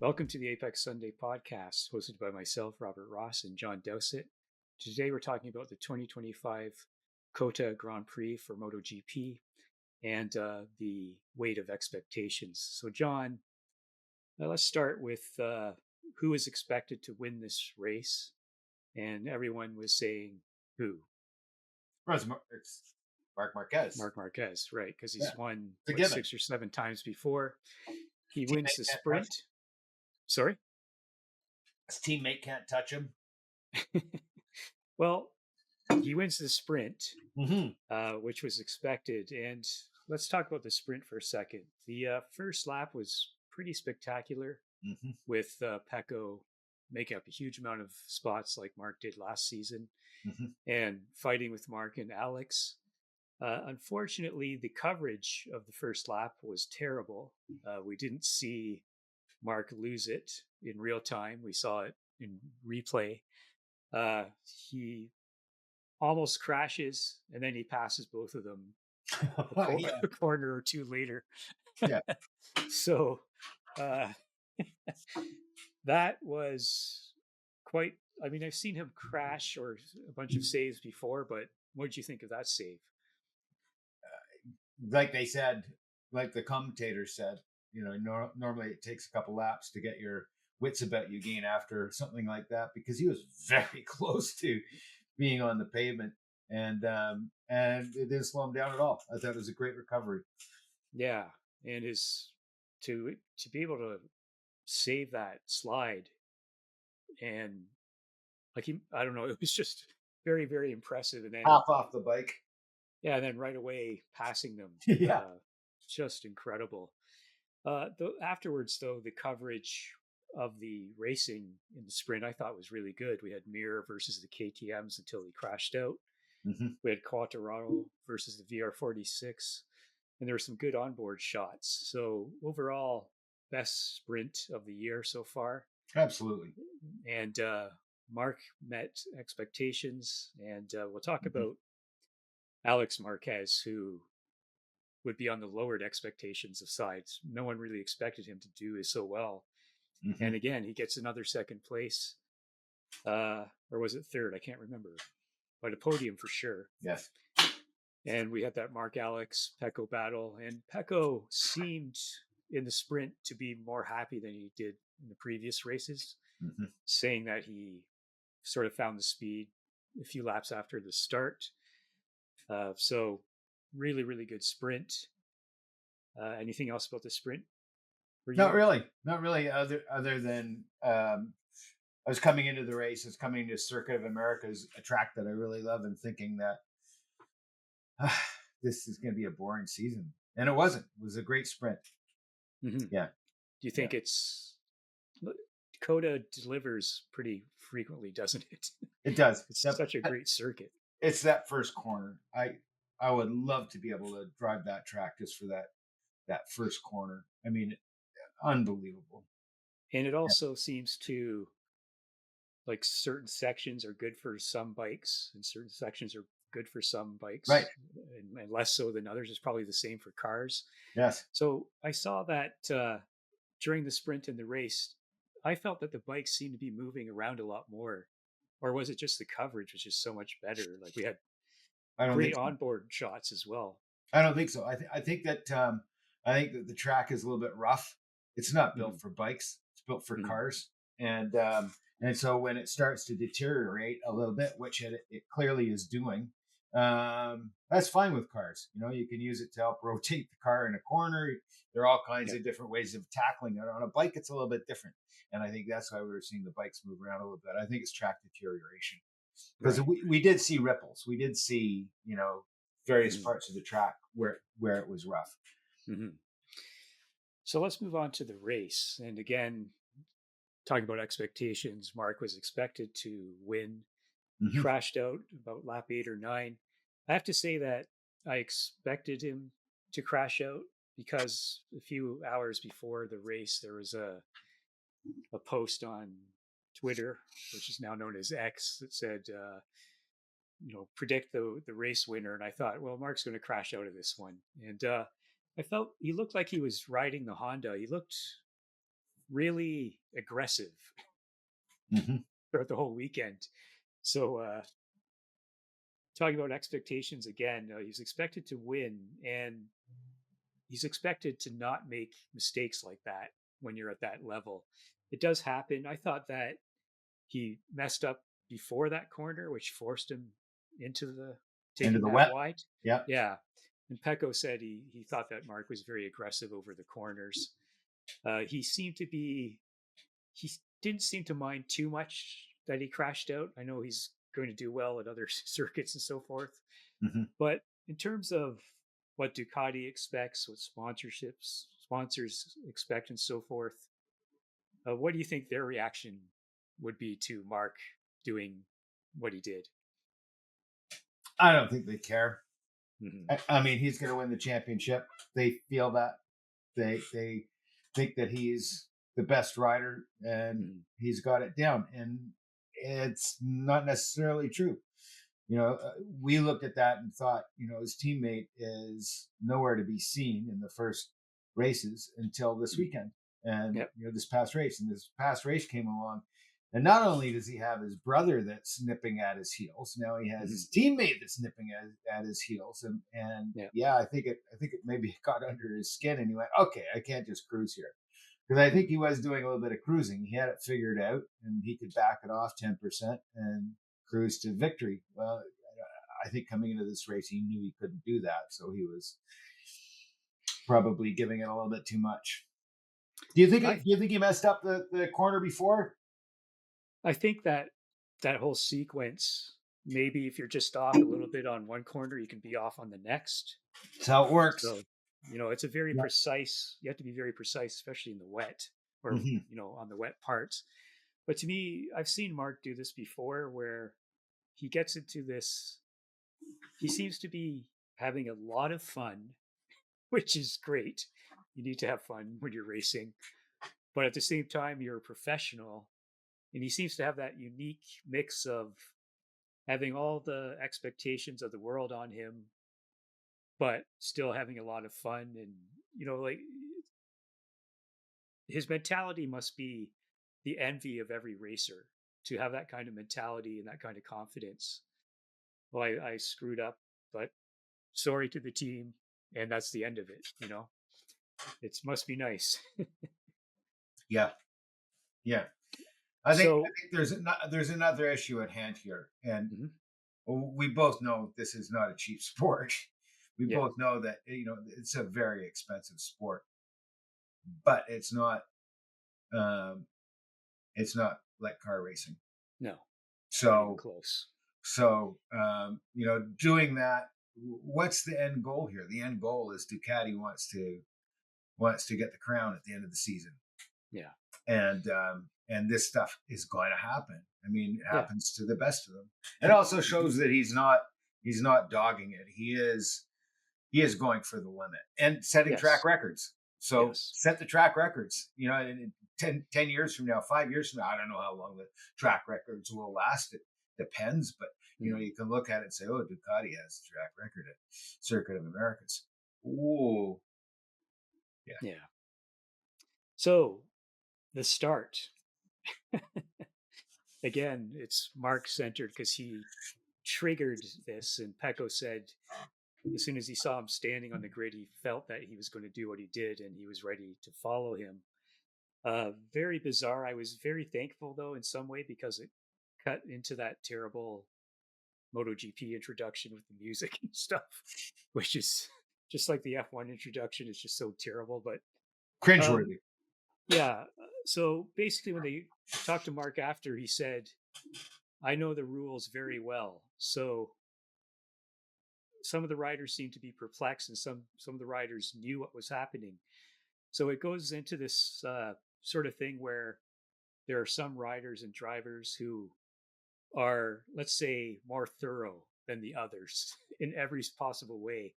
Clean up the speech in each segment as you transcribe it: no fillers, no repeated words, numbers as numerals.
Welcome to the Apex Sunday podcast, hosted by myself, Robert Ross, and John Dowsett. Today we're talking about the 2025 COTA Grand Prix for MotoGP and the weight of expectations. So, John, let's start with who is expected to win this race. And everyone was saying who? Well, it's Marc Marquez. Marc Marquez, right? Because he's won 6 or 7 times before. He wins the sprint. Sorry? His teammate can't touch him. Well, he wins the sprint, which was expected. And let's talk about the sprint for a second. The first lap was pretty spectacular with Pecco making up a huge amount of spots like Marc did last season and fighting with Marc and Alex. Unfortunately, the coverage of the first lap was terrible. We didn't see Marc lose it in real time. We saw it in replay. He almost crashes, and then he passes both of them a corner or two later. So that was quite. I mean, I've seen him crash or a bunch of saves before, but what did you think of that save? Like they said, like the commentator said, normally it takes a couple laps to get your wits about you again after something like that, because he was very close to being on the pavement, and it didn't slow him down at all. I thought it was a great recovery. Yeah, and to be able to save that slide, and I don't know, it was just very, very impressive. And then half off the bike. Yeah, and then right away passing them. Just incredible. Afterwards, though, the coverage of the racing in the sprint I thought was really good. We had Mir versus the KTMs until he crashed out. We had Qatar versus the VR46, and there were some good onboard shots. So overall, best sprint of the year so far. Absolutely. And Marc met expectations, and we'll talk about Alex Marquez, who would be on the lowered expectations of sides. No one really expected him to do so well. And again, he gets another second place. Or was it third? I can't remember. But a podium for sure. Yes. And we had that Marc-Alex Pecco battle. And Pecco seemed in the sprint to be more happy than he did in the previous races, saying that he sort of found the speed a few laps after the start. So really, really good sprint. Anything else about the sprint? Not really. Other than I was coming into the race, I was coming into Circuit of America's, a track that I really love, and thinking that this is going to be a boring season. And it wasn't. It was a great sprint. Yeah. Do you think COTA delivers pretty frequently, doesn't it? It does. It's such a great circuit. It's that first corner. I would love to be able to drive that track just for that first corner. I mean, unbelievable. And it also seems to, like, certain sections are good for some bikes and certain sections are good for some bikes, right? And less so than others. It's probably the same for cars. Yes. So I saw that during the sprint and the race, I felt that the bikes seemed to be moving around a lot more. Or was it just the coverage was just so much better? Like, we had great onboard shots as well. I don't think so. I think that the track is a little bit rough. It's not built for bikes. It's built for cars. And so when it starts to deteriorate a little bit, which it clearly is doing, that's fine with cars. You can use it to help rotate the car in a corner. There are all kinds of different ways of tackling it. On a bike, it's a little bit different. And I think that's why we were seeing the bikes move around a little bit. I think it's track deterioration. Because we did see ripples. We did see, various parts of the track where it was rough. So let's move on to the race. And again, talking about expectations, Marc was expected to win. He crashed out about lap 8 or 9. I have to say that I expected him to crash out because a few hours before the race, there was a post on Twitter, which is now known as X, that said, predict the race winner. And I thought, well, Marc's going to crash out of this one. And I felt he looked like he was riding the Honda. He looked really aggressive throughout the whole weekend. So, talking about expectations again, he's expected to win, and he's expected to not make mistakes like that when you're at that level. It does happen. I thought that he messed up before that corner, which forced him into into taking the that wet. wide. Yeah. Yeah. And Pecco said he thought that Marc was very aggressive over the corners. He didn't seem to mind too much that he crashed out. I know he's going to do well at other circuits and so forth. But in terms of what Ducati expects, what sponsors expect, and so forth, what do you think their reaction would be to Marc doing what he did? I don't think they care. I mean, he's going to win the championship. They feel that. They think that he's the best rider and he's got it down. And it's not necessarily true. We looked at that and thought, his teammate is nowhere to be seen in the first races until this weekend. And, this past race. And this past race came along. And not only does he have his brother that's nipping at his heels, now he has his teammate that's nipping at his heels. And I think it maybe got under his skin and he went, okay, I can't just cruise here. Because I think he was doing a little bit of cruising. He had it figured out and he could back it off 10% and cruise to victory. Well, I think coming into this race, he knew he couldn't do that. So he was probably giving it a little bit too much. Do you think he messed up the corner before? I think that whole sequence, maybe if you're just off a little bit on one corner, you can be off on the next. That's how it works. So, it's a very precise, you have to be very precise, especially in the wet or, on the wet parts. But to me, I've seen Marc do this before where he gets into this, he seems to be having a lot of fun, which is great. You need to have fun when you're racing. But at the same time, you're a professional. And he seems to have that unique mix of having all the expectations of the world on him, but still having a lot of fun. And, like his mentality must be the envy of every racer to have that kind of mentality and that kind of confidence. Well, I screwed up, but sorry to the team. And that's the end of it. It must be nice. Yeah. I think there's another issue at hand here, and we both know this is not a cheap sport. We both know that it's a very expensive sport, but it's not like car racing. No. So close. So doing that, what's the end goal here? The end goal is Ducati wants to get the crown at the end of the season. Yeah. And this stuff is going to happen. I mean, it happens to the best of them. It also shows that he's not dogging it. He is going for the limit and setting track records. So set the track records, in 10 years from now, 5 years from now, I don't know how long the track records will last. It depends, but you can look at it and say, oh, Ducati has a track record at Circuit of Americas. Ooh. Yeah. So the start. Again, it's Marc centered because he triggered this, and Pecco said as soon as he saw him standing on the grid, he felt that he was going to do what he did, and he was ready to follow him. Very bizarre. I was very thankful, though, in some way, because it cut into that terrible MotoGP introduction with the music and stuff, which is just like the F1 introduction. It's just so terrible, but cringeworthy. Yeah. So basically, when they talked to Marc after, he said, I know the rules very well. So some of the riders seemed to be perplexed, and some of the riders knew what was happening. So it goes into this sort of thing where there are some riders and drivers who are, let's say, more thorough than the others in every possible way.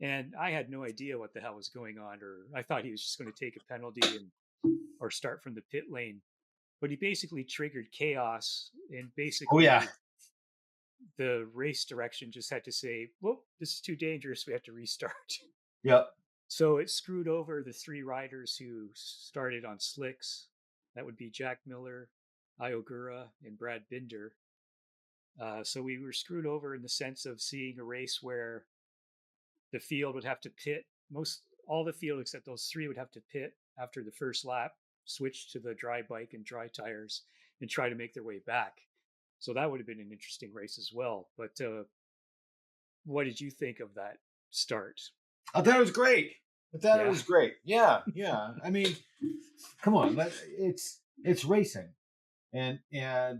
And I had no idea what the hell was going on, or I thought he was just going to take a penalty or start from the pit lane. But he basically triggered chaos, and basically the race direction just had to say, well, this is too dangerous. We have to restart. Yep. So it screwed over the 3 riders who started on slicks. That would be Jack Miller, Ogura, and Brad Binder. So we were screwed over in the sense of seeing a race where the field would have to pit. All the field except those 3 would have to pit after the first lap, switch to the dry bike and dry tires, and try to make their way back. So that would have been an interesting race as well. But what did you think of that start? I thought it was great. It was great. Yeah. I mean, come on, it's racing, and there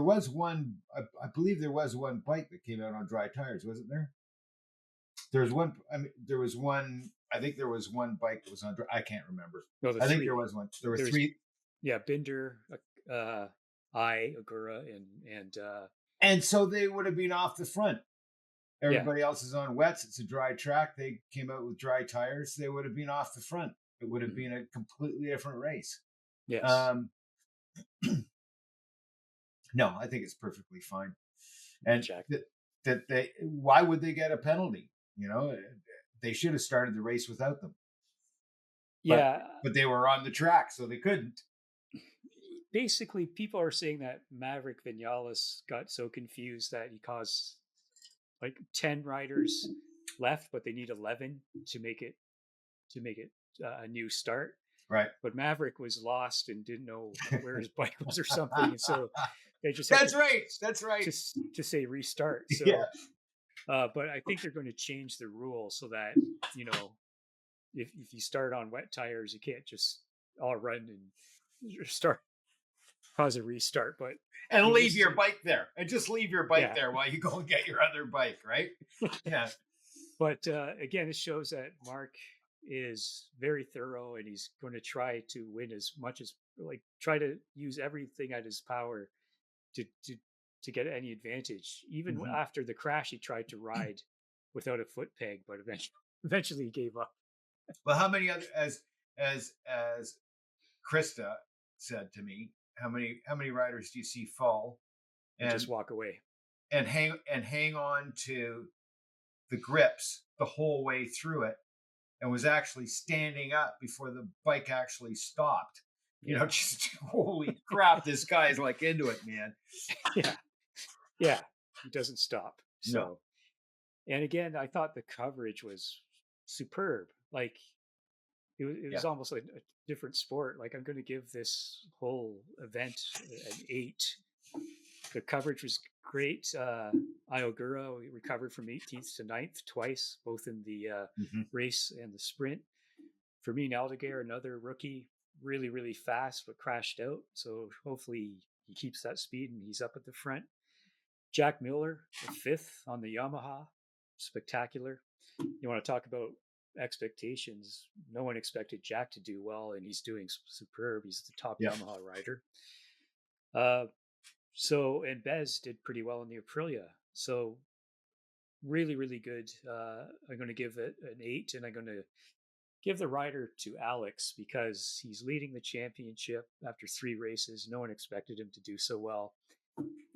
was one. I believe there was one bike that came out on dry tires, wasn't there? There's one. I mean, there was one. I think there was one bike that was on. I can't remember. No, I think there was one. There were 3. Yeah, Binder, Ogura, and so they would have been off the front. Everybody else is on wets. It's a dry track. They came out with dry tires. They would have been off the front. It would have been a completely different race. Yes. No, I think it's perfectly fine. And why would they get a penalty? They should have started the race without them. But they were on the track, so they couldn't. Basically, people are saying that Maverick Vinales got so confused that he caused 10 riders left, but they need 11 to make it a new start. Right. But Maverick was lost and didn't know where his bike was or something, and so they just That's right. To say restart. So, yeah. But I think they're going to change the rule so that if you start on wet tires, you can't just all run and cause a restart, and leave your bike there, and just leave your bike there while you go and get your other bike, right? Yeah. But again, it shows that Marc is very thorough, and he's going to try to win as much as try to use everything at his power to get any advantage. Even after the crash, he tried to ride without a foot peg, but eventually he gave up. Well, how many other as Krista said to me, how many riders do you see fall and just walk away and hang on to the grips the whole way through it, and was actually standing up before the bike actually stopped? Just holy crap, this guy's into it, man. Yeah, he doesn't stop. So, no. And again, I thought the coverage was superb. It was almost like a different sport. I'm going to give this whole event an 8. The coverage was great. Ogura recovered from 18th to 9th twice, both in the race and the sprint. Fermin Aldeguer, another rookie, really, really fast, but crashed out. So hopefully he keeps that speed and he's up at the front. Jack Miller, the 5th on the Yamaha, spectacular. You want to talk about expectations? No one expected Jack to do well, and he's doing superb. He's the top Yamaha rider. And Bez did pretty well in the Aprilia. So really, really good. I'm going to give it an 8, and I'm going to give the rider to Alex because he's leading the championship after 3 races. No one expected him to do so well.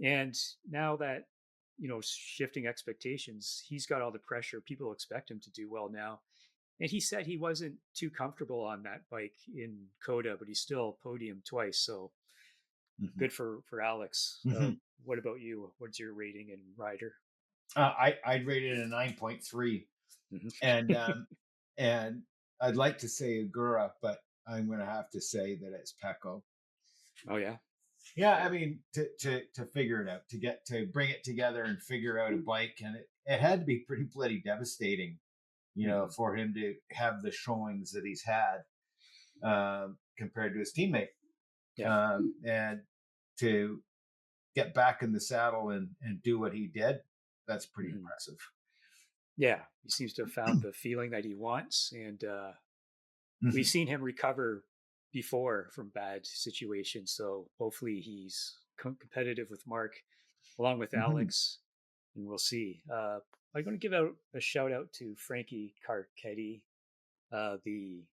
And now that, shifting expectations, he's got all the pressure. People expect him to do well now. And he said he wasn't too comfortable on that bike in COTA, but he still podiumed twice. So good for Alex. What about you? What's your rating in rider? I'd rate it a 9.3. And I'd like to say Ogura, but I'm going to have to say that it's Pecco. Oh, yeah. Yeah, I mean, to figure it out, to bring it together and figure out a bike, and it had to be pretty bloody devastating, for him to have the showings that he's had compared to his teammate, and to get back in the saddle and do what he did. That's pretty impressive. Yeah, he seems to have found the feeling that he wants, and we've seen him recover before from bad situations. So hopefully he's competitive with Marc, along with Alex, and we'll see. I'm going to give out a shout out to Frankie Carchedi, the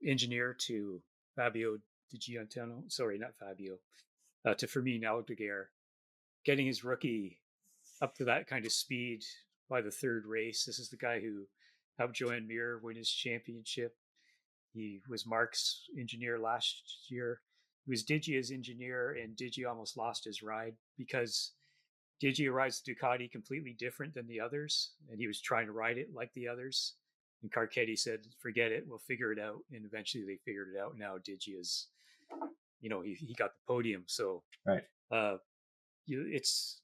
engineer to Fabio Di Gianantonio. Sorry, not Fabio. To Fermin Aldeguer, getting his rookie up to that kind of speed by the third race. This is the guy who helped Joan Mir win his championship. He was Marc's engineer last year. He was Digia's engineer, and Digia almost lost his ride because Digia rides Ducati completely different than the others, and he was trying to ride it like the others. And Carchedi said, "Forget it, we'll figure it out." And eventually, they figured it out. Now Digia's, he got the podium. So, right. It's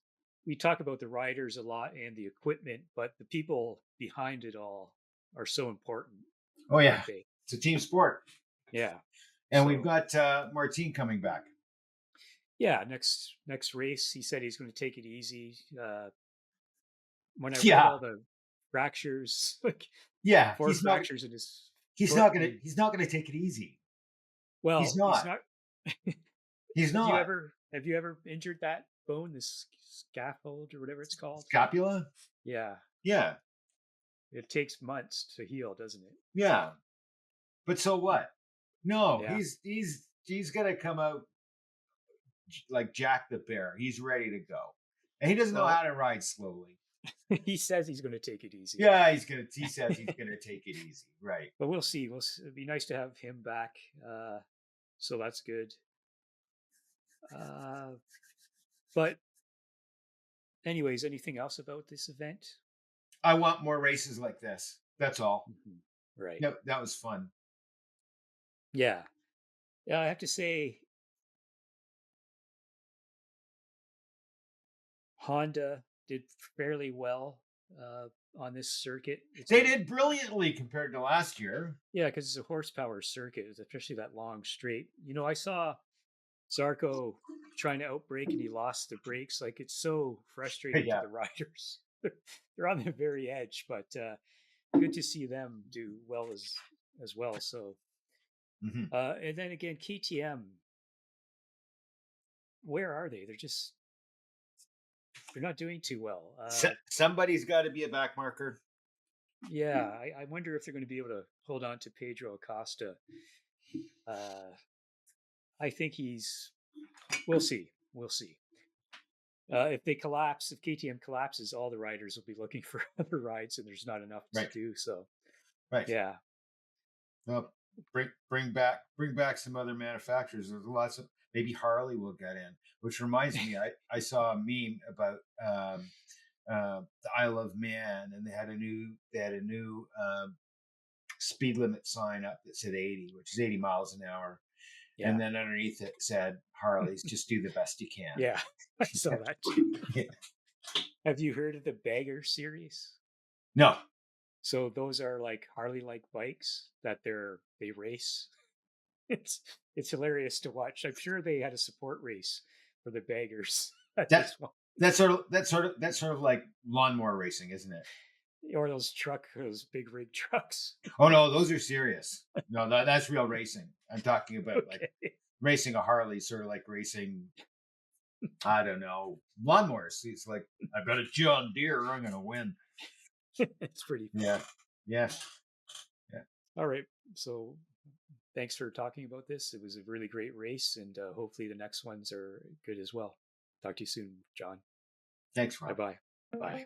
we talk about the riders a lot and the equipment, but the people behind it all are so important. Oh yeah, it's a team sport. Yeah, and we've got Martin coming back. Yeah, next race, he said he's going to take it easy. When I read all the fractures, like 4 fractures in his, he's not gonna take it easy. Well, he's not. He's not. Have you ever injured that bone, this scaffold or whatever it's called? Scapula? Yeah. Yeah. It takes months to heal, doesn't it? Yeah. But so what? No, he's gonna come out like Jack the Bear. He's ready to go. And he doesn't know how to ride slowly. He says he's going to take it easy. Yeah, he says he's going to take it easy. Right. But we'll see. It'd be nice to have him back. So that's good. But anyways, anything else about this event? I want more races like this. That's all. Mm-hmm. Right. No, that was fun. Yeah. Yeah, I have to say, Honda did fairly well on this circuit. They did brilliantly compared to last year. Yeah, because it's a horsepower circuit, especially that long straight. I saw Zarco trying to outbrake and he lost the brakes. Like, it's so frustrating to the riders. They're on the very edge, but good to see them do well as well. So, and then again, KTM, where are they? They're not doing too well. Somebody's got to be a back marker. Yeah, I wonder if they're going to be able to hold on to Pedro Acosta. I think we'll see. If they collapse, if KTM collapses, all the riders will be looking for other rides, and there's not enough to do. So, yeah. Well, bring back some other manufacturers. There's lots of. Maybe Harley will get in, which reminds me, I saw a meme about the Isle of Man, and they had a new speed limit sign up that said 80, which is 80 miles an hour. Yeah. And then underneath it said, Harley's, just do the best you can. Yeah, I saw that too. Yeah. Have you heard of the Bagger series? No. So those are like Harley-like bikes that they race. It's hilarious to watch. I'm sure they had a support race for the Baggers. That's sort of like lawnmower racing, isn't it? Or those big rig trucks. Oh no, those are serious. No, that's real racing. I'm talking about like racing a Harley, sort of like racing. I don't know, lawnmowers. It's like, I've got a John Deere, I'm gonna win. It's pretty fun. Yeah. All right, so thanks for talking about this. It was a really great race, and hopefully the next ones are good as well. Talk to you soon, John. Thanks, Rob. Bye-bye. Bye.